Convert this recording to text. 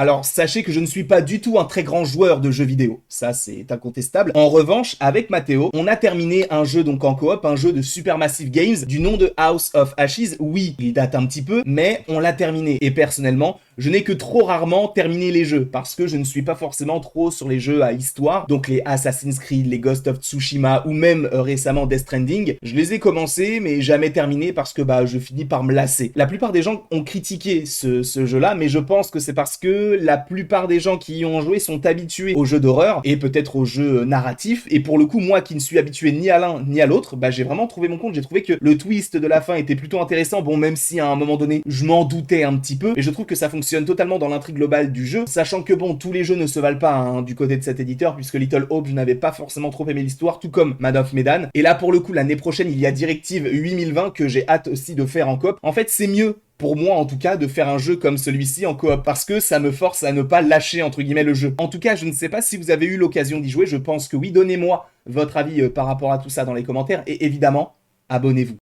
Alors, sachez que je ne suis pas du tout un très grand joueur de jeux vidéo. Ça, c'est incontestable. En revanche, avec Mathéo, on a terminé un jeu donc en coop, un jeu de Supermassive Games du nom de House of Ashes. Oui, il date un petit peu, mais on l'a terminé. Et personnellement, je n'ai que trop rarement terminé les jeux parce que je ne suis pas forcément trop sur les jeux à histoire. Donc les Assassin's Creed, les Ghost of Tsushima ou même récemment Death Stranding, je les ai commencés mais jamais terminés parce que je finis par me lasser. La plupart des gens ont critiqué ce jeu-là, mais je pense que c'est parce que la plupart des gens qui y ont joué sont habitués aux jeux d'horreur et peut-être aux jeux narratifs. Et pour le coup, moi qui ne suis habitué ni à l'un ni à l'autre, j'ai vraiment trouvé mon compte. J'ai trouvé que le twist de la fin était plutôt intéressant. Bon, même si à un moment donné, je m'en doutais un petit peu, et je trouve que ça fonctionne totalement dans l'intrigue globale du jeu, sachant que bon, tous les jeux ne se valent pas du côté de cet éditeur, puisque Little Hope, je n'avais pas forcément trop aimé l'histoire, tout comme Man of Medan. Et là, pour le coup, l'année prochaine, il y a Directive 8020 que j'ai hâte aussi de faire en coop. En fait, c'est mieux pour moi en tout cas, de faire un jeu comme celui-ci en coop, parce que ça me force à ne pas lâcher entre guillemets le jeu. En tout cas, je ne sais pas si vous avez eu l'occasion d'y jouer, je pense que oui, donnez-moi votre avis par rapport à tout ça dans les commentaires, et évidemment, abonnez-vous.